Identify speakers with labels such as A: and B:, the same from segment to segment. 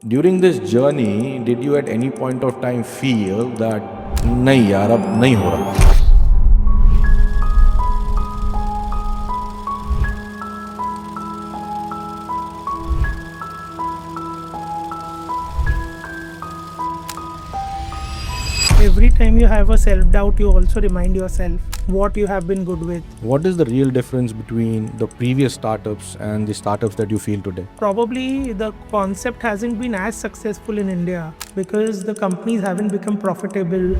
A: During this journey, did you at any point of time feel that नहीं यार अब नहीं हो रहा?
B: Every time you have a self-doubt, you also remind yourself what you have been good with.
A: What is the real difference between the previous startups and the startups that you feel today?
B: Probably the concept hasn't been as successful in India because the companies haven't become profitable.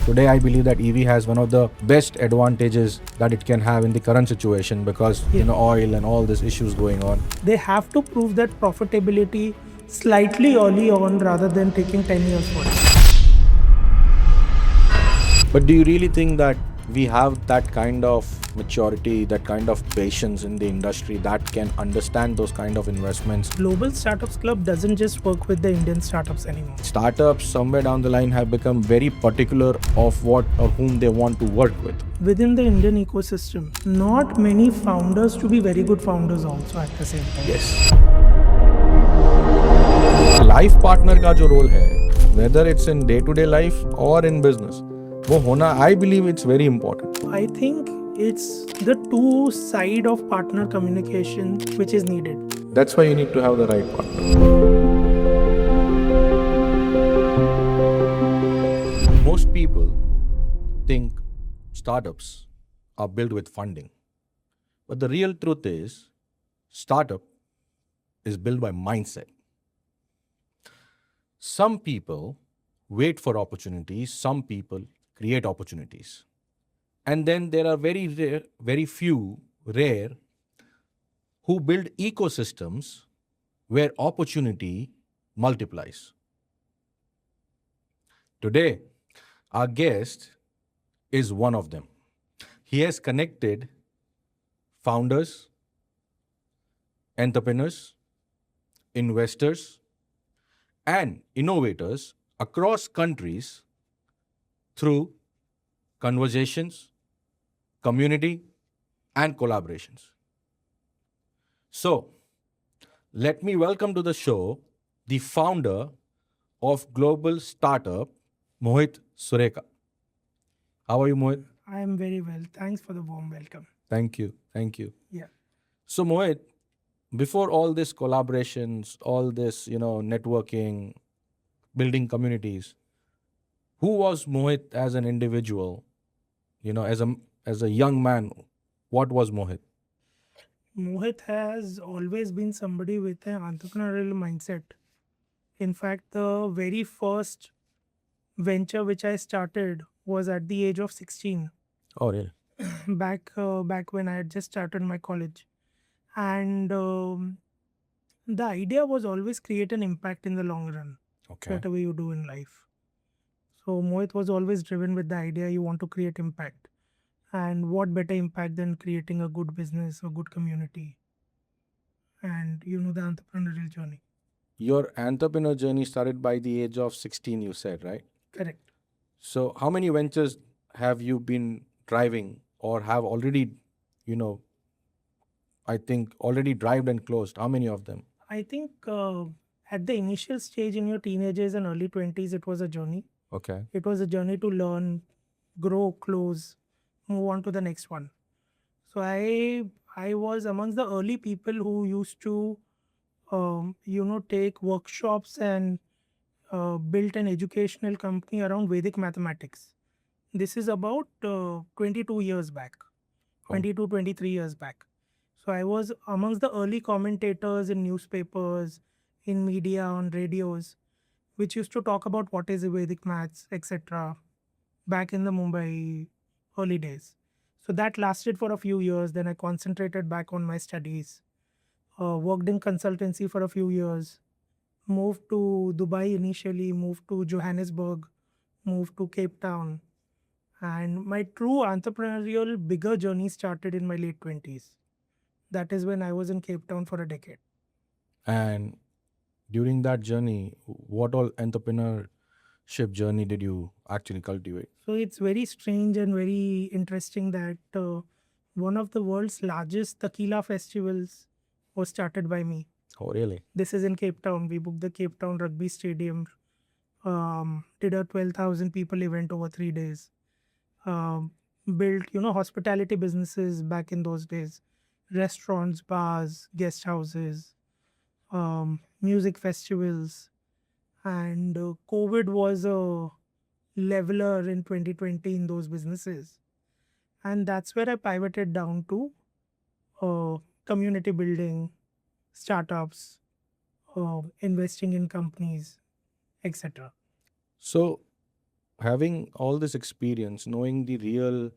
A: Today, I believe that EV has one of the best advantages that it can have in the current situation because oil and all these issues going on.
B: They have to prove that profitability slightly early on rather than taking 10 years for it.
A: But do you really think that we have that kind of maturity, that kind of patience in the industry that can understand those kind of investments?
B: Global Startups Club doesn't just work with the Indian startups anymore.
A: Startups somewhere down the line have become very particular of what or whom they want to work with.
B: Within the Indian ecosystem, not many founders to be very good founders also at the same time.
A: Yes. Life partner का जो role है, whether it's in day-to-day life or in business, वो होना, I believe it's very important.
B: I think it's the two side of partner communication which is needed.
A: That's why you need to have the right partner. Most people think startups are built with funding. But the real truth is, startup is built by mindset. Some people wait for opportunities, some people create opportunities. And then there are very few rare who build ecosystems where opportunity multiplies. Today, our guest is one of them. He has connected founders, entrepreneurs, investors, and innovators across countries through conversations, community, and collaborations. So, let me welcome to the show the founder of global startup, Mohit Sureka. How are you, Mohit?
B: I am very well. Thanks for the warm welcome.
A: Thank you. Thank you.
B: Yeah.
A: So, Mohit, before all this collaborations, all this, networking, building communities, who was Mohit as an individual? As a young man, what was Mohit?
B: Mohit has always been somebody with an entrepreneurial mindset. In fact, the very first venture which I started was at the age of 16.
A: Oh, really?
B: back when I had just started my college. And the idea was always create an impact in the long run,
A: Okay.
B: whatever you do in life. So Mohit was always driven with the idea you want to create impact. And what better impact than creating a good business or good community and the entrepreneurial journey.
A: Your entrepreneur journey started by the age of 16, you said, right?
B: Correct.
A: So, how many ventures have you been driving or have already, I think already drived and closed? How many of them?
B: I think at the initial stage in your teenagers and early 20s, it was a journey.
A: Okay.
B: It was a journey to learn, grow, close, move on to the next one. So I was amongst the early people who used to take workshops and built an educational company around Vedic mathematics. This is about 22 years back, 22, 23 years back. So I was amongst the early commentators in newspapers, in media, on radios, which used to talk about what is Vedic maths, etc. back in the Mumbai early days. So that lasted for a few years. Then I concentrated back on my studies, worked in consultancy for a few years, moved to Dubai initially, moved to Johannesburg, moved to Cape Town. And my true entrepreneurial bigger journey started in my late 20s. That is when I was in Cape Town for a decade.
A: And during that journey, what all entrepreneurship journey did you actually cultivate?
B: So it's very strange and very interesting that one of the world's largest tequila festivals was started by me.
A: Oh, really?
B: This is in Cape Town. We booked the Cape Town Rugby Stadium. Did a 12,000 people event over 3 days. Um, Built, hospitality businesses back in those days, restaurants, bars, guest houses, music festivals, and COVID was a leveler in 2020 in those businesses, and that's where I pivoted down to uh, community building, startups, investing in companies, etc.
A: So, having all this experience, knowing the real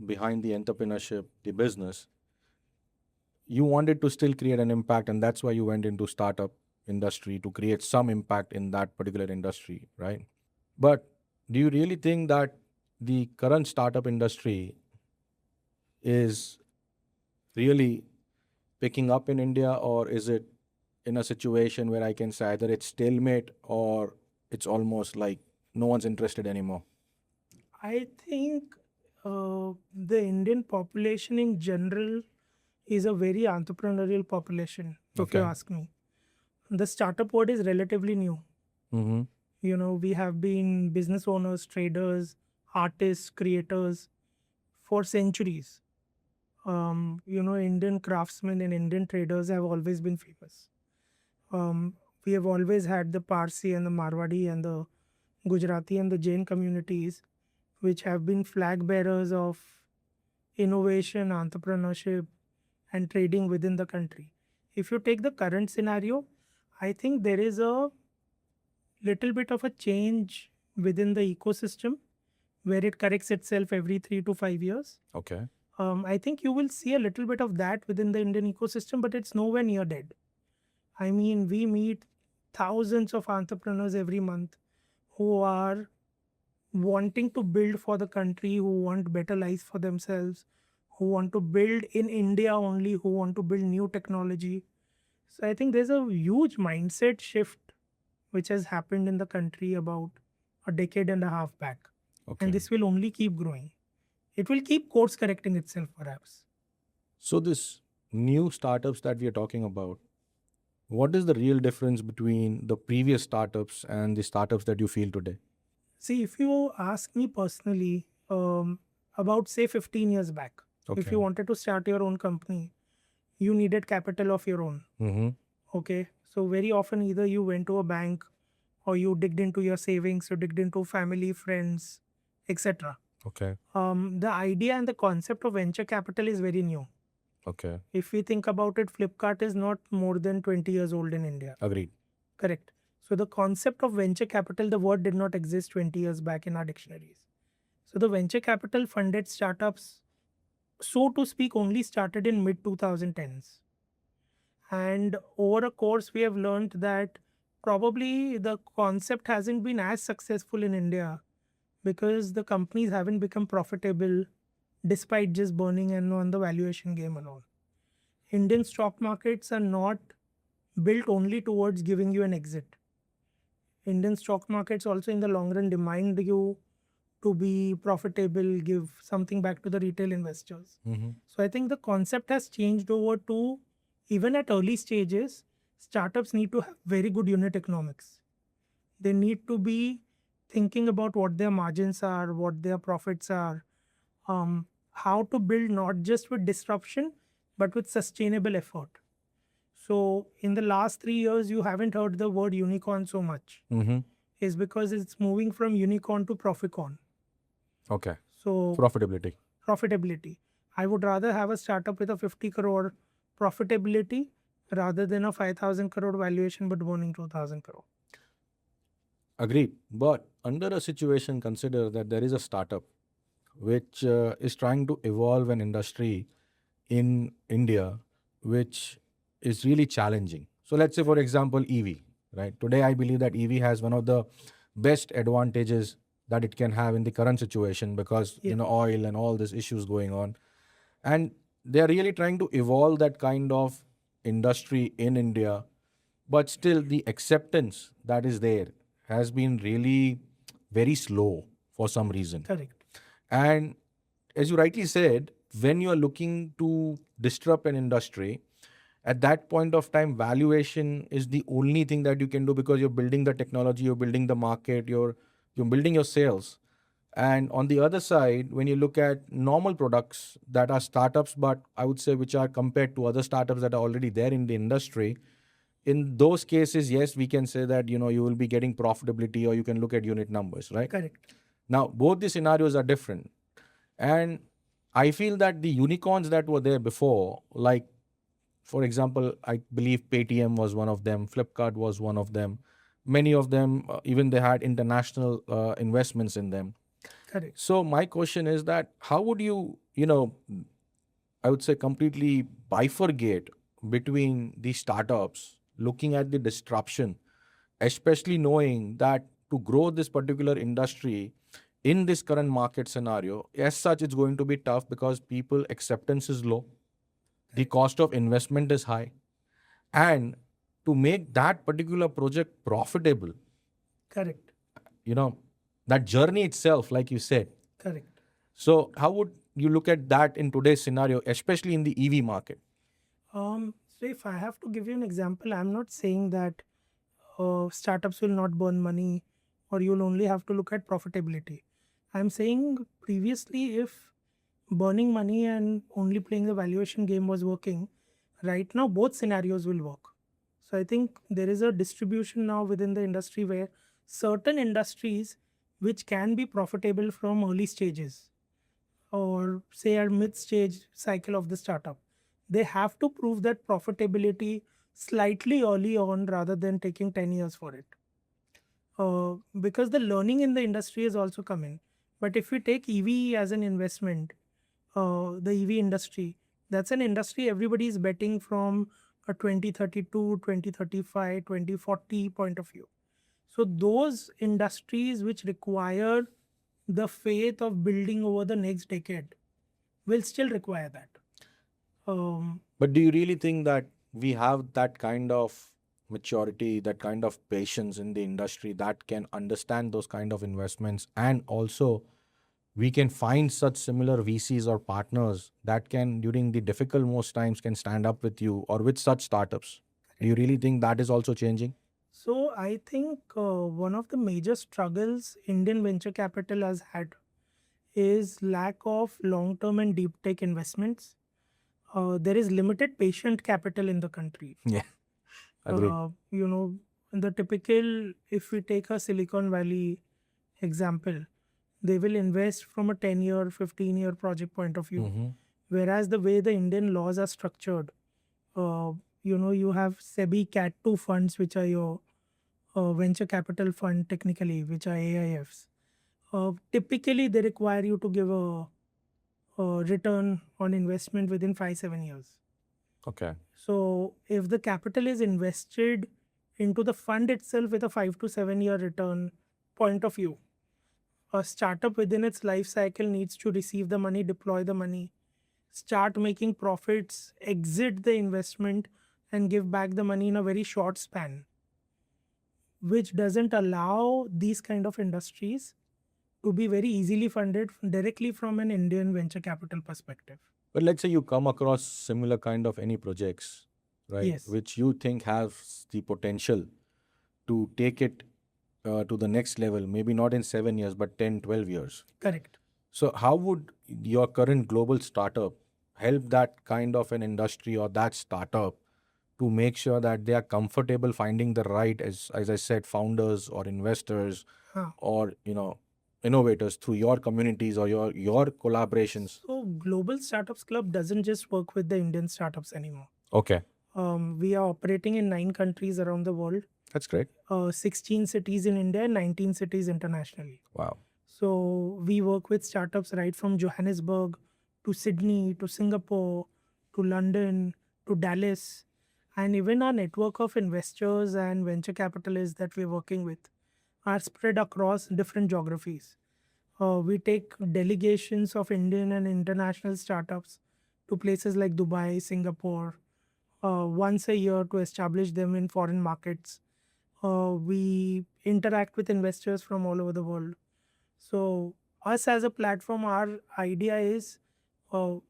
A: behind the entrepreneurship, the business, you wanted to still create an impact, and that's why you went into startup industry to create some impact in that particular industry, right? But do you really think that the current startup industry is really picking up in India, or is it in a situation where I can say either it's stalemate or it's almost like no one's interested anymore?
B: I think the Indian population in general is a very entrepreneurial population, if you
A: Okay.
B: ask me. The startup word is relatively new.
A: Mm-hmm.
B: We have been business owners, traders, artists, creators for centuries. Indian craftsmen and Indian traders have always been famous. Um, we have always had the Parsi and the Marwadi and the Gujarati and the Jain communities, which have been flag bearers of innovation, entrepreneurship, and trading within the country. If you take the current scenario, I think there is a little bit of a change within the ecosystem where it corrects itself every 3 to 5 years.
A: Okay.
B: I think you will see a little bit of that within the Indian ecosystem, but it's nowhere near dead. I mean, we meet thousands of entrepreneurs every month who are wanting to build for the country, who want better lives for themselves, who want to build in India only, who want to build new technology. So I think there's a huge mindset shift which has happened in the country about a decade and a half back. And
A: Okay.
B: this will only keep growing. It will keep course correcting itself, perhaps.
A: So, this new startups that we are talking about, what is the real difference between the previous startups and the startups that you feel today?
B: See, if you ask me personally, about say 15 years back, if you
A: Okay.
B: wanted to start your own company, you needed capital of your own.
A: Mm-hmm.
B: Okay. So, very often, either you went to a bank or you digged into your savings, you digged into family, friends, etc.
A: Okay.
B: The idea and the concept of venture capital is very new.
A: Okay.
B: If we think about it, Flipkart is not more than 20 years old in India.
A: Agreed.
B: Correct. So the concept of venture capital, the word did not exist 20 years back in our dictionaries. So the venture capital funded startups, so to speak, only started in mid 2010s. And over a course, we have learned that probably the concept hasn't been as successful in India because the companies haven't become profitable despite just burning and on the valuation game alone. Indian stock markets are not built only towards giving you an exit. Indian stock markets also in the long run demand you to be profitable, give something back to the retail investors.
A: Mm-hmm.
B: So I think the concept has changed over to even at early stages, startups need to have very good unit economics. They need to be thinking about what their margins are, what their profits are, how to build not just with disruption, but with sustainable effort. So in the last 3 years, you haven't heard the word unicorn so much.
A: Mm-hmm.
B: Is because it's moving from unicorn to proficorn.
A: Okay.
B: So
A: Profitability.
B: profitability. I would rather have a startup with a 50 crore profitability rather than a 5,000 crore valuation but burning 2,000 crore.
A: Agreed. But under a situation, consider that there is a startup which is trying to evolve an industry in India, which is really challenging. So let's say, for example, EV. Right today, I believe that EV has one of the best advantages that it can have in the current situation because
B: Yeah,
A: oil and all these issues going on, and they are really trying to evolve that kind of industry in India, but still the acceptance that is there has been really very slow for some reason.
B: correct.
A: And as you rightly said, when you are looking to disrupt an industry at that point of time, valuation is the only thing that you can do, because you're building the technology, you're building the market, you're building your sales. And on the other side, when you look at normal products that are startups, but I would say which are compared to other startups that are already there in the industry, in those cases, yes, we can say that you will be getting profitability, or you can look at unit numbers, right?
B: Correct.
A: Now, both the scenarios are different. And I feel that the unicorns that were there before, like, for example, I believe Paytm was one of them, Flipkart was one of them. Many of them, even they had international investments in them.
B: Correct.
A: So my question is that how would I would say, completely bifurcate between the startups, looking at the disruption, especially knowing that to grow this particular industry in this current market scenario, as such, it's going to be tough because people acceptance is low, the cost of investment is high, and to make that particular project profitable,
B: Correct.
A: you know, that journey itself, like you said.
B: Correct.
A: So, how would you look at that in today's scenario, especially in the EV market?
B: So if I have to give you an example, I'm not saying that startups will not burn money or you'll only have to look at profitability. I'm saying previously, if burning money and only playing the valuation game was working, right now both scenarios will work. So I think there is a distribution now within the industry where certain industries which can be profitable from early stages, or say a mid stage cycle of the startup, they have to prove that profitability slightly early on rather than taking 10 years for it. Because the learning in the industry is also coming. But if we take EV as an investment, the EV industry, that's an industry everybody is betting from a 2032, 2035, 2040 point of view. So those industries which require the faith of building over the next decade will still require that.
A: But do you really think that we have that kind of maturity, that kind of patience in the industry that can understand those kind of investments, and also we can find such similar VCs or partners that can, during the difficult most times, can stand up with you or with such startups? Do you really think that is also changing?
B: So I think one of the major struggles Indian venture capital has had is lack of long-term and deep tech investments. There is limited patient capital in the country.
A: Yeah, agreed.
B: You know, the typical, if we take a Silicon Valley example, they will invest from a 10-year, 15-year project point of view.
A: Mhm.
B: Whereas the way the Indian laws are structured, uh, you have SEBI Cat 2 funds, which are your venture capital fund technically, which are AIFs. Typically, they require you to give a return on investment within 5-7 years.
A: Okay.
B: So, if the capital is invested into the fund itself with a 5 to 7 year return point of view, a startup within its life cycle needs to receive the money, deploy the money, start making profits, exit the investment, and give back the money in a very short span, which doesn't allow these kind of industries to be very easily funded directly from an Indian venture capital perspective.
A: But let's say you come across similar kind of any projects, right,
B: Yes,
A: which you think has the potential to take it to the next level, maybe not in 7 years, but 10, 12 years.
B: correct.
A: So, how would your current global startup help that kind of an industry or that startup to make sure that they are comfortable finding the right, as I said, founders or investors
B: Huh.
A: or innovators through your communities or your collaborations?
B: So, Global Startups Club doesn't just work with the Indian startups anymore.
A: Okay,
B: We are operating in 9 countries around the world,
A: that's great.
B: 16 cities in India, and 19 cities internationally.
A: Wow.
B: So we work with startups right from Johannesburg to Sydney to Singapore to London to Dallas. And even our network of investors and venture capitalists that we're working with are spread across different geographies. We take delegations of Indian and international startups to places like Dubai, Singapore, once a year to establish them in foreign markets. We interact with investors from all over the world. So, us as a platform, our idea is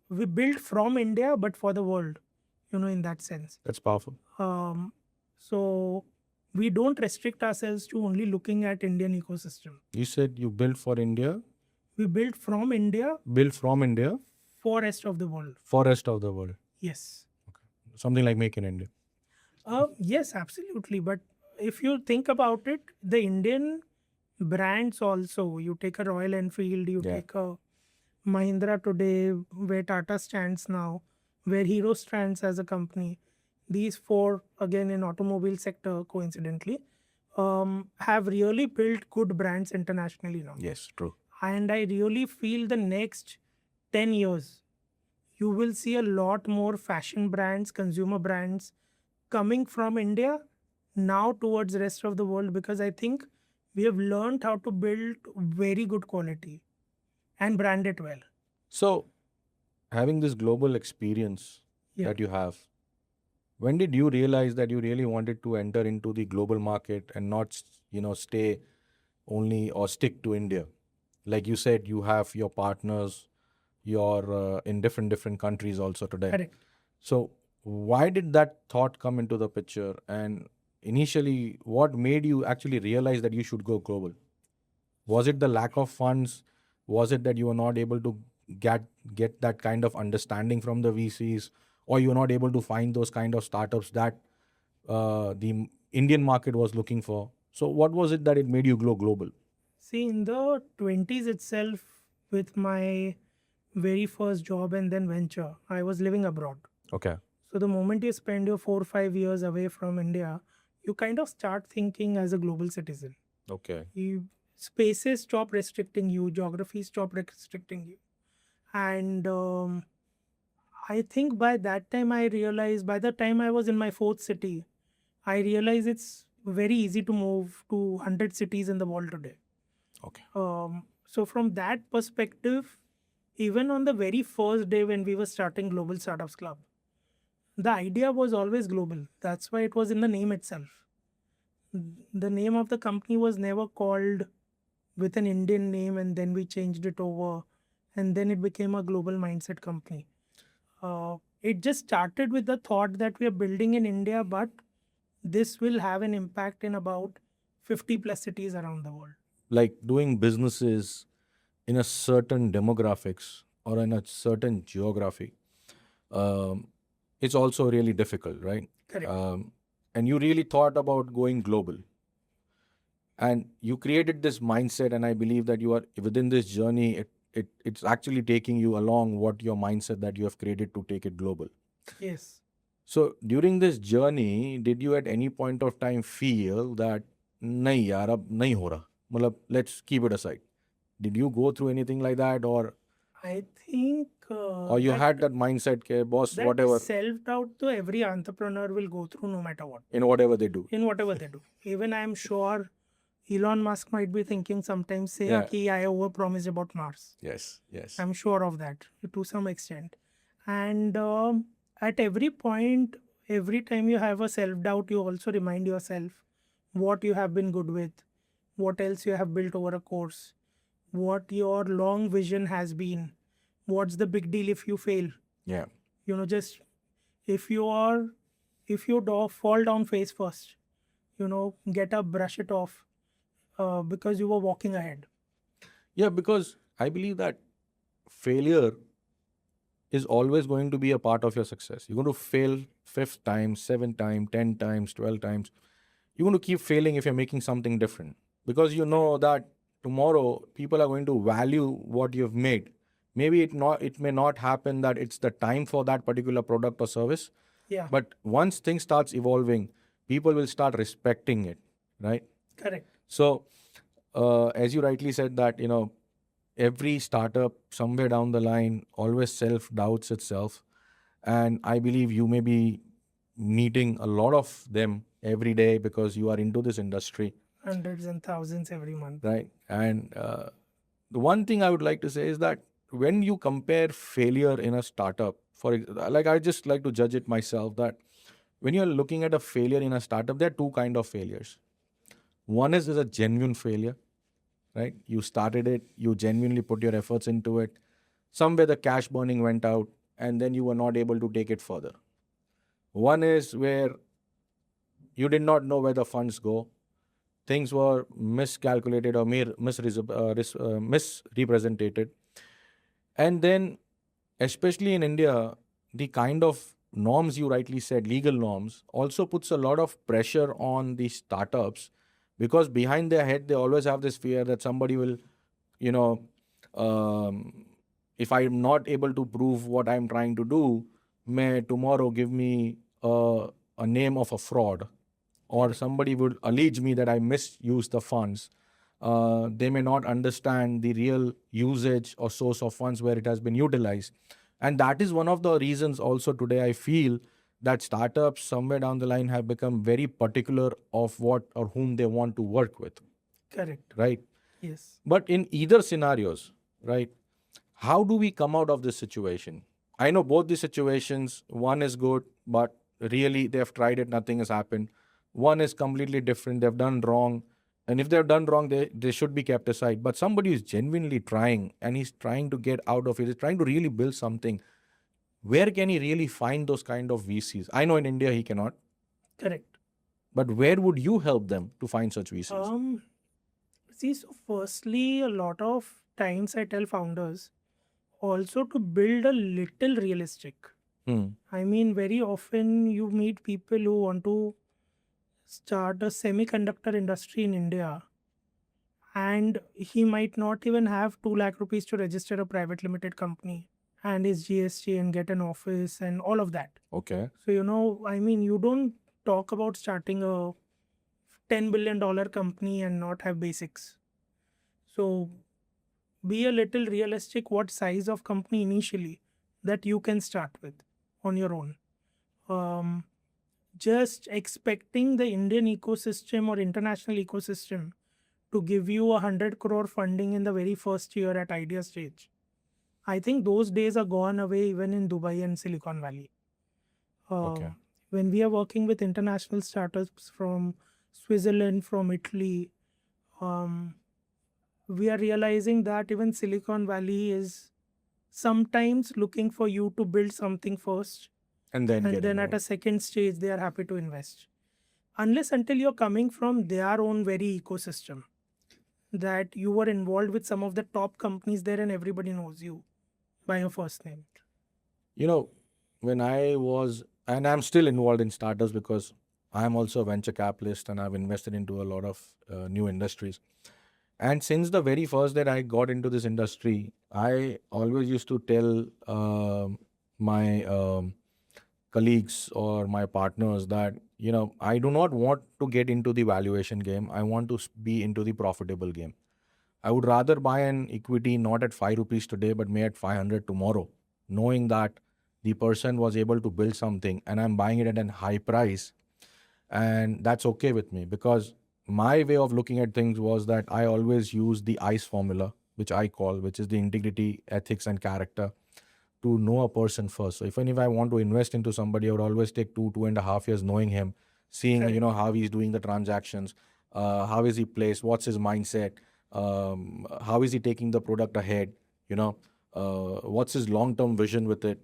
B: we build from India but for the world. in that sense.
A: That's powerful.
B: Um, so we don't restrict ourselves to only looking at Indian ecosystem.
A: You said you built for India,
B: We built from India
A: built from India
B: for rest of the world.
A: for rest of the world.
B: Yes.
A: Something like Make in India.
B: Yes, absolutely. But if you think about it, the Indian brands also, you take a Royal Enfield, you
A: Yeah.
B: take a Mahindra today, where Tata stands now, where Hero stands as a company. These four, again in automobile sector, coincidentally, have really built good brands internationally now.
A: Yes, true.
B: And I really feel the next 10 years, you will see a lot more fashion brands, consumer brands coming from India now towards the rest of the world, because I think we have learned how to build very good quality and brand it well.
A: So, having this global experience
B: Yeah.
A: that you have, when did you realize that you really wanted to enter into the global market and not, stay only or stick to India? Like you said, you have your partners, you're in different countries also today.
B: Correct.
A: So, why did that thought come into the picture? And initially, what made you actually realize that you should go global? Was it the lack of funds? Was it that you were not able to get that kind of understanding from the VCs, or you were not able to find those kind of startups that the Indian market was looking for? So, what was it that it made you go global?
B: See, in the 20s itself, with my very first job and then venture, I was living abroad.
A: Okay.
B: So the moment you spend your 4 or 5 years away from India, you kind of start thinking as a global citizen.
A: Okay.
B: Spaces stop restricting you, geography stop restricting you. And I think by that time I realized, by the time I was in my fourth city, I realized it's very easy to move to 100 cities in the world today.
A: Okay.
B: So from that perspective, even on the very first day when we were starting Global Startups Club, the idea was always global. That's why it was in the name itself. The name of the company was never called with an Indian name and then we changed it over and then it became a global mindset company. It just started with the thought that we are building in India, but this will have an impact in about 50 plus cities around the world.
A: Like doing businesses in a certain demographics or in a certain geography, it's also really difficult, right?
B: Correct.
A: And you really thought about going global. And you created this mindset, and I believe that you are within this journey, it's actually taking you along what your mindset that you have created to take it global.
B: Yes.
A: So during this journey, did you at any point of time feel that nahi yaar, ab nahi ho raha? Matlab, let's keep it aside. Did you go through anything like that, or
B: I think
A: or you had that mindset, ke boss,
B: that
A: whatever,
B: self-doubt to every entrepreneur will go through no matter what.
A: in whatever they do?
B: In whatever they do. Even I am sure Elon Musk might be thinking sometimes, say,
A: Yeah.
B: "Ki I overpromised about Mars."
A: Yes, yes.
B: I'm sure of that to some extent. And at every point, every time you have a self doubt, you also remind yourself what you have been good with, what else you have built over a course, what your long vision has been, what's the big deal if you fail.
A: Yeah.
B: Just if you fall down face first, get up, brush it off, because you were walking ahead.
A: Yeah, because I believe that failure is always going to be a part of your success. You're going to fail fifth time, seventh time, 10 times, 12 times. You're going to keep failing if you're making something different, because you know that tomorrow people are going to value what you've made. Maybe it may not happen that it's the time for that particular product or service,
B: Yeah,
A: but once things starts evolving, people will start respecting it, right?
B: correct.
A: So, as you rightly said that, every startup somewhere down the line always self doubts itself. And I believe you may be meeting a lot of them every day because you are into this industry,
B: Hundreds and thousands every month.
A: right? And the one thing I would like to say is that when you compare failure in a startup, like I just like to judge it myself, that when you're looking at a failure in a startup, there are two kind of failures. One is a genuine failure, right? You started it, you genuinely put your efforts into it. Somewhere the cash burning went out, and then you were not able to take it further. One is where you did not know where the funds go. Things were miscalculated or misrepresented. And then, especially in India, the kind of norms you rightly said, legal norms, also puts a lot of pressure on the startups, because behind their head, they always have this fear that somebody will, you know, um, if I'm not able to prove what I'm trying to do, may tomorrow give me a name of a fraud, or
B: Correct.
A: somebody would allege me that I misused the funds. They may not understand the real usage or source of funds where it has been utilized. And that is one of the reasons also today I feel that startups somewhere down the line have become very particular of what or whom they want to work with,
B: Correct.
A: right?
B: Yes.
A: But in either scenarios, right, how do we come out of this situation? I know both the situations, one is good, but really they have tried it, nothing has happened. One is completely different, they've done wrong. And if they've done wrong, they should be kept aside. But somebody is genuinely trying and he's trying to get out of it, he's trying to really build something. Where can he really find those kind of VCs? I know in India he cannot,
B: Correct.
A: but where would you help them to find such VCs?
B: Um, See, so firstly, a lot of times I tell founders also to build a little realistic.
A: Hmm.
B: I mean, very often you meet people who want to start a semiconductor industry in India, and he might not even have 2 lakh rupees to register a private limited company and his GST and get an office and all of that.
A: Okay.
B: So, I mean, you don't talk about starting a $10 billion company and not have basics. So, be a little realistic what size of company initially that you can start with on your own. Um, just expecting the Indian ecosystem or international ecosystem to give you 100 crore funding in the very first year at idea stage. I think those days are gone away even in Dubai and Silicon Valley.
A: Okay.
B: When we are working with international startups from Switzerland, from Italy, um, we are realizing that even Silicon Valley is sometimes looking for you to build something first,
A: And then
B: and
A: getting
B: then at
A: in.
B: a second stage they are happy to invest, unless until you're coming from their own very ecosystem, that you were involved with some of the top companies there and everybody knows you by your first name.
A: You know, when I was, and I'm still involved in startups because I'm also a venture capitalist and I've invested into a lot of new industries. And since the very first that I got into this industry, I always used to tell my colleagues or my partners that, I do not want to get into the valuation game. I want to be into the profitable game. I would rather buy an equity not at 5 rupees today, but may at 500 tomorrow, knowing that the person was able to build something and I'm buying it at a high price. And that's okay with me, because my way of looking at things was that I always use the ICE formula, which I call, which is the integrity, ethics, and character, to know a person first. So even if I want to invest into somebody, I would always take 2.5 years knowing him, seeing
B: Correct.
A: how he's doing the transactions, how is he placed, what's his mindset, how is he taking the product ahead, what's his long-term vision with it.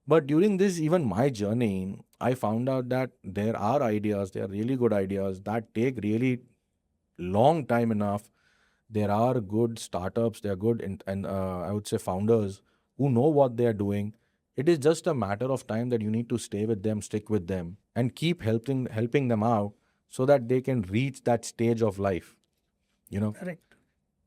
A: But during this, even my journey, I found out that there are ideas, there are really good ideas that take really long time enough. There are good startups, there are good and I would say founders who know what they are doing. It is just a matter of time that you need to stay with them, stick with them, and keep helping them out so that they can reach that stage of life. You know,
B: Correct.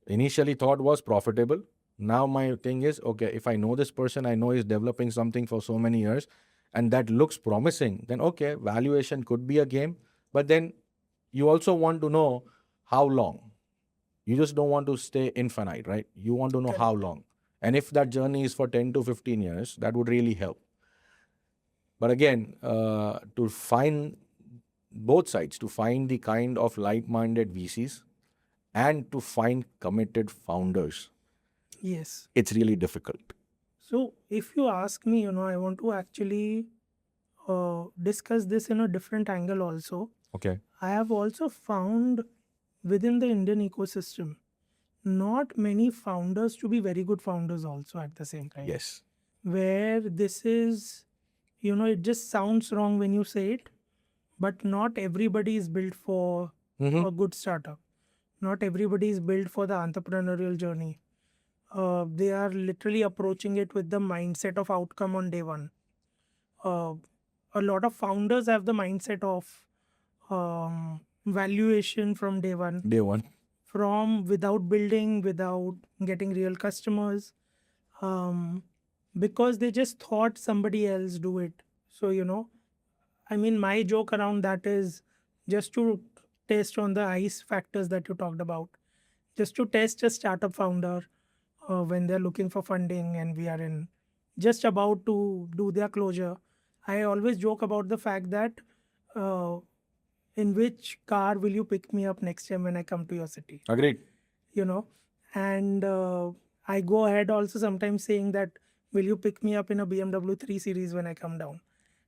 A: initially thought was profitable. Now my thing is, okay, if I know this person, I know he's developing something for so many years, and that looks promising, then okay, valuation could be a game. But then you also want to know how long. You just don't want to stay infinite, right? You want to know how
B: Correct.
A: long. And if that journey is for 10 to 15 years, that would really help. But again, to find both sides, to find the kind of like minded VCs and to find committed founders,
B: Yes.
A: it's really difficult.
B: So if you ask me, I want to actually discuss this in a different angle also.
A: Okay.
B: I have also found within the Indian ecosystem not many founders to be very good founders also at the same time,
A: Yes.
B: where this is, it just sounds wrong when you say it, but not everybody is built for
A: Mm-hmm.
B: a good startup. Not everybody is built for the entrepreneurial journey. They are literally approaching it with the mindset of outcome on day one. Uh, a lot of founders have the mindset of valuation from day one,
A: Day one.
B: from without building, without getting real customers, um, because they just thought somebody else do it. So, I mean, my joke around that is just to test on the ice factors that you talked about, just to test a startup founder when they're looking for funding and we are in just about to do their closure. I always joke about the fact that uh, in which car will you pick me up next time when I come to your city?
A: Agreed.
B: you know and I go ahead also sometimes saying that, will you pick me up in a BMW 3 series when I come down?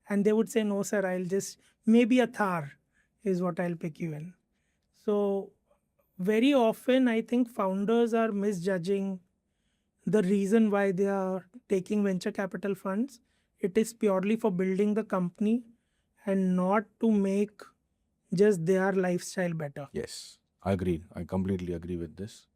B: And they would say, no sir, I'll just, maybe a Thar is what I'll pick you in. So very often I think founders are misjudging the reason why they are taking venture capital funds. It is purely for building the company and not to make just their lifestyle better.
A: Yes, agreed. I completely agree with this.